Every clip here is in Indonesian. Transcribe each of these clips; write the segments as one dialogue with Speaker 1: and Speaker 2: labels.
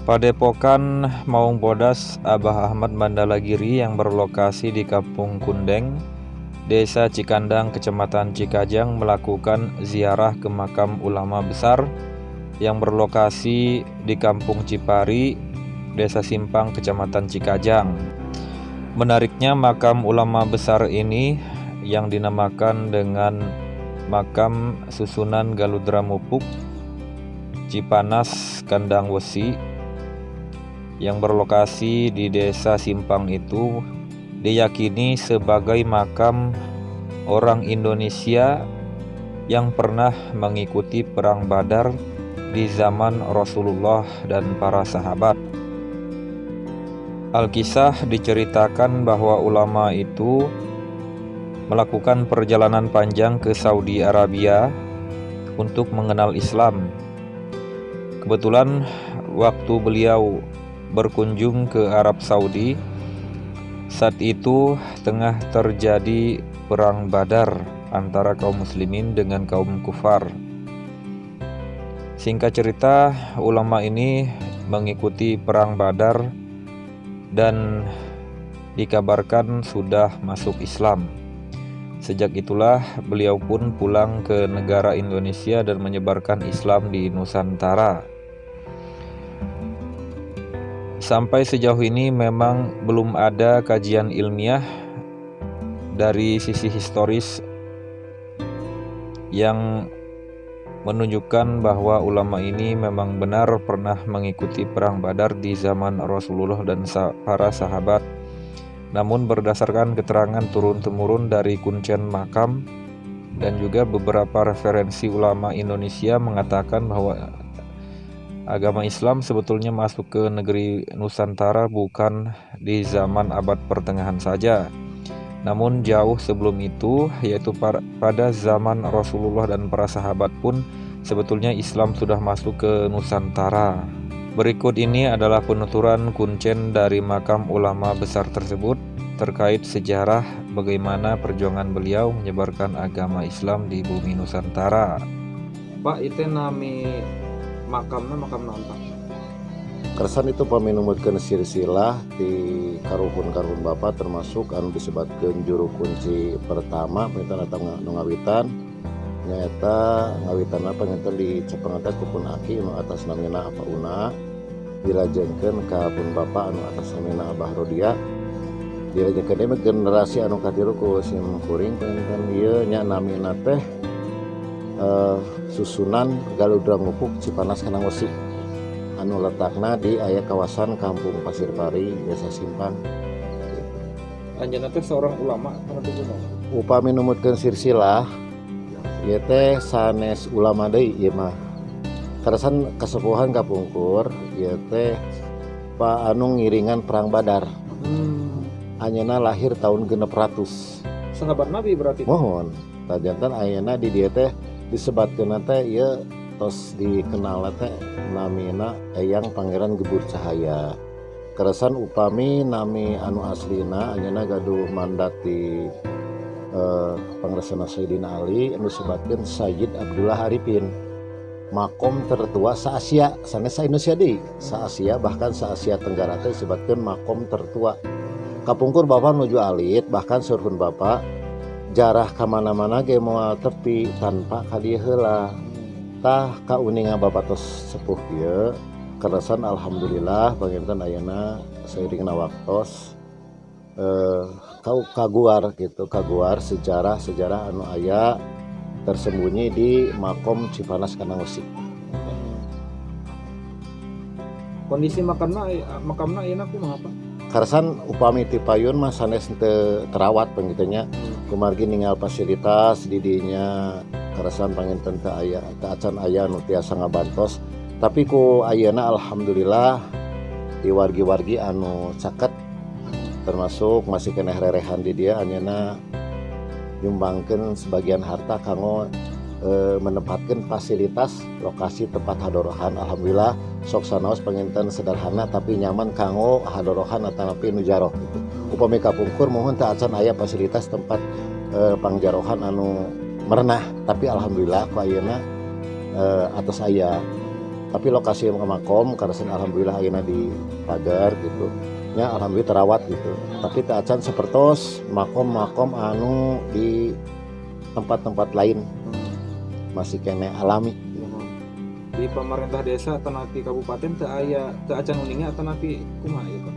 Speaker 1: Padepokan Maung Bodas Abah Ahmad Mandalagiri yang berlokasi di Kampung Kundeng, Desa Cikandang, Kecamatan Cikajang melakukan ziarah ke makam ulama besar yang berlokasi di Kampung Cipari, Desa Simpang, Kecamatan Cikajang. Menariknya, makam ulama besar ini yang dinamakan dengan Makam Susunan Galudra Mupuk Cipanas Kandang Wesi yang berlokasi di Desa Simpang itu diyakini sebagai makam orang Indonesia yang pernah mengikuti perang Badar di zaman Rasulullah dan para sahabat. Alkisah diceritakan bahwa ulama itu melakukan perjalanan panjang ke Saudi Arabia untuk mengenal Islam. Kebetulan waktu beliau berkunjung ke Arab Saudi, saat itu tengah terjadi perang Badar antara kaum muslimin dengan kaum kufar. Singkat cerita, ulama ini mengikuti perang Badar dan dikabarkan sudah masuk Islam. Sejak itulah beliau pun pulang ke negara Indonesia dan menyebarkan Islam di Nusantara. Sampai sejauh ini memang belum ada kajian ilmiah dari sisi historis yang menunjukkan bahwa ulama ini memang benar pernah mengikuti perang Badar di zaman Rasulullah dan para sahabat. Namun berdasarkan keterangan turun-temurun dari kuncen makam dan juga beberapa referensi ulama Indonesia mengatakan bahwa agama Islam sebetulnya masuk ke negeri Nusantara bukan di zaman abad pertengahan saja, namun jauh sebelum itu, yaitu pada zaman Rasulullah dan para sahabat pun sebetulnya Islam sudah masuk ke Nusantara. Berikut ini adalah penuturan kuncen dari makam ulama besar tersebut terkait sejarah bagaimana perjuangan beliau menyebarkan agama Islam di bumi Nusantara. Pak, itu nami makamna makam naon Pak?
Speaker 2: Kersan itu paminumutkeun silsilah di karuhun-karuhun Bapa termasuk anu disebutkeun juru kunci pertama penginten atau ngawitan nyaeta ngawitanna penginten di Cepengata kupun Aki anu atas namina Apa Una dilajengkeun ka pun Bapa anu atas namina Abah Rodia dilajengkeun generasi anu katilu ku sim kuring penginten ieu nya namina teh Susunan Galudra Mupuk Cipanas Kandang Wesi anu letakna di aya kawasan Kampung Pasir Pari, Desa Simpang.
Speaker 1: Anjeunna teh seorang ulama
Speaker 2: Upami numutkeun silsilah ieu teh sanes ulama deui ieu mah. Karasan kasepuhan kapungkur ieu teh Pak anu ngiringan perang Badar. Anjeunna lahir tahun 600.
Speaker 1: Sahabat Nabi berarti.
Speaker 2: Mohon, tajantan ayeuna di dieu teh disebatkeun teh ieu tos dikenal teh namina Eyang Pangeran Gebur Cahaya. Keresan upami nami anu aslina anjeunna gaduh mandat di Pangresana Sayyidina Ali anu disebutkeun Sayyid Abdullah Arifin. Makom tertua sa-Asia, sanes sa-Indonesia deui, sa-Asia bahkan sa-Asia Tenggara teh disebutkeun makom tertua. Kapungkur Bapak nuju alit bahkan surhun Bapak jarah kamana-mana ge moal tepi tanpa ka dieu heula. Tah kauningan Bapak tos sepuh ieu keresan alhamdulillah panginten ayeuna seuring waktos kaguar gitu, kaguar sejarah anu aya tersembunyi di makom Cipanas Kandang Wesi.
Speaker 1: Kondisi makamna ayeuna kumaha Pak?
Speaker 2: Karsan upami ti payun mah sanes teu terawat pengitunya kumargi ninggal fasilitas di dinya karasan panginten teu aya teu acan aya nu tiasa ngabantos tapi ku ayeuna alhamdulillah di wargi-wargi anu caket termasuk masih keneh rerehan di dia anjeunna nyumbangkeun sebagian harta kanggo menempatkan fasilitas lokasi tempat hadorohan. Alhamdulillah sok sanaos penginten sederhana tapi nyaman kanggo hadorohan atanapi nujaroh gitu. Upami kapungkur mohon teu acan aya fasilitas tempat pangjarohan anu merenah tapi alhamdulillah ku ayeuna atos aya tapi lokasi makom karesan alhamdulillah ayeuna di pagar gitu nya alhamdulillah terawat gitu, tapi teu acan sapertos makom-makom anu di tempat-tempat lain masih kene alami.
Speaker 1: Di pemerintah desa atau napi kabupaten teu acan uninga atau napi kumaha ieu Pak?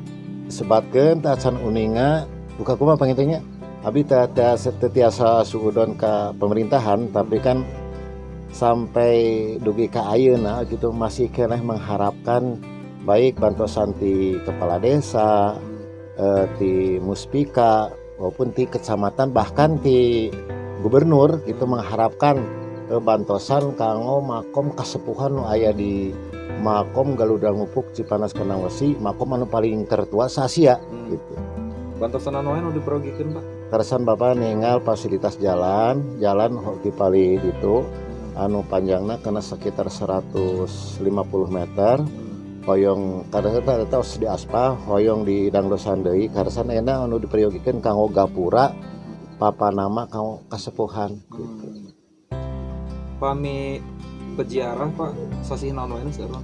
Speaker 2: Sebatkeun teu acan uninga buka kumaha pangitanya abi teu tiasa suudon ka pemerintahan, tapi kan sampai dugi ka ayeuna gitu masih keneh mengharapkan baik bantuan di kepala desa, di muspika maupun di kecamatan bahkan di gubernur itu mengharapkan bantosan kanggo makom kasepuhan nu aya di makom Galuda Ngupuk Cipanas Kenang Wesi, makom anu paling tertua sasia gitu.
Speaker 1: Bantosan anu anu diperogikeun Pak?
Speaker 2: Karesan Bapak ningal fasilitas jalan hoki pali itu anu panjangna kena sekitar 150 meter. Hoyong kadang eta di aspal hoyong di dangdosan deui karesan ena anu diperogikeun kanggo gapura papanama kanggo kasepuhan gitu.
Speaker 1: Pami peziarah Pak sasih naon wae saeureun.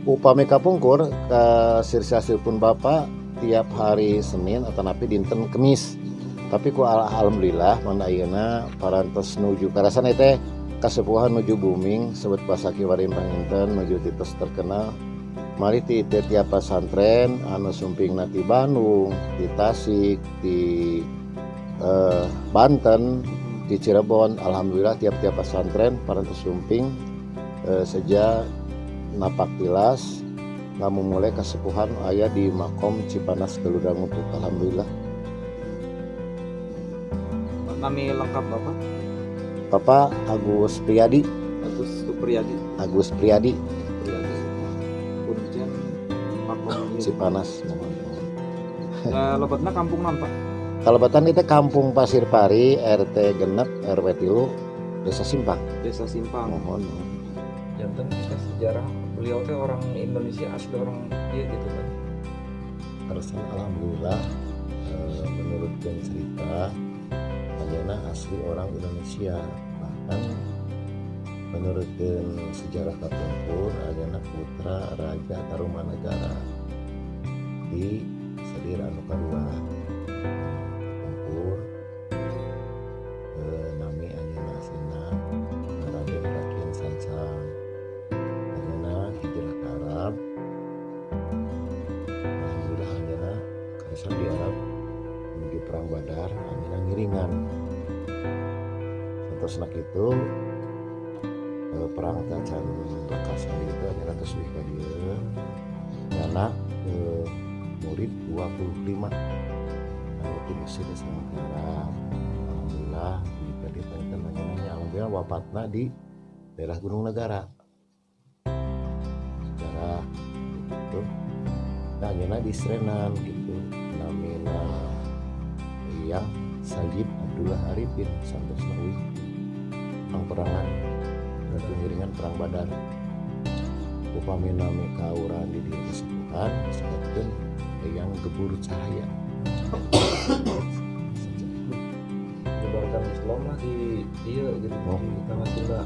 Speaker 2: Upami kapungkur ka sirsasipun Bapak tiap hari Senin atau napi dinten Kemis. Tapi ku alhamdulillah mana ayeuna parantos nuju karasan teh kasepuhan nuju booming sebut basa kiwarim panginten nuju titos terkenal. Mari ti tiap pesantren anu sumpingna ti Bandung, di Tasik, di Banten, di Cirebon, alhamdulillah tiap-tiap pesantren parantos sumping sejak napak tilas ngamu mulai kasepuhan aya di makom Cipanas Galuda Ngupuk, alhamdulillah.
Speaker 1: Nami lengkap Bapak?
Speaker 2: Bapak Agus Priyadi.
Speaker 1: Agus Priyadi.
Speaker 2: Punten Cipanas.
Speaker 1: Lebetna kampung naon Pak?
Speaker 2: Kalebatan itu kampung Pasir Pari, RT genep, RW 3, Desa Simpang.
Speaker 1: Desa Simpang.
Speaker 2: Mohon.
Speaker 1: Janten kita sejarah beliau teh orang Indonesia asli orang iya gitu kan.
Speaker 2: Harusnya alhamdulillah menurut cerita Ayeuna asli orang Indonesia, bahkan menurut sejarah kapungkur Ayeuna putra Raja Tarumanegara di Sedir anu kadua kapungkur nami Ayeuna asina Raden Rakian Sancang. Ayeuna hijrah ke Arab, alhamdulillah Ayeuna karesan di Arab menuju perang Badar Ayeuna ngiringan. Terus nak itu perang tacan lekas itu Ayeuna terus ka dieu anak murid 25 anu ti Mesir sama Arab. Alhamdulillah di panten Ayeuna alhamdulillah wafatna di daerah Gunung Negara. Negara gitu. Nah, Ayeuna di Srenan gitu. Namina yang Sayyid Abdullah Arifin Santos Nawi perangan dan pengiringan perang Badar. Upami nami kauran di diri kesepuhan disebutkan yang gebur cahaya.
Speaker 1: Menyebarkan Islam lah di dia gitu di tanah Sunda.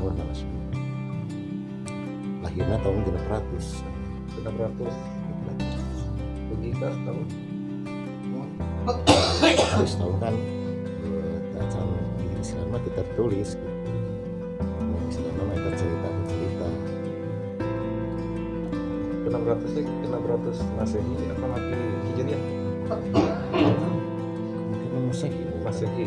Speaker 2: Lahirnya tahun 600.
Speaker 1: Pergi ke tahun.
Speaker 2: Harus tahu kan tacan di Islam mah kita tertulis. Islam mah cerita.
Speaker 1: 600 Masehi atau Nabi Hijriah?
Speaker 2: Mungkin Masehi.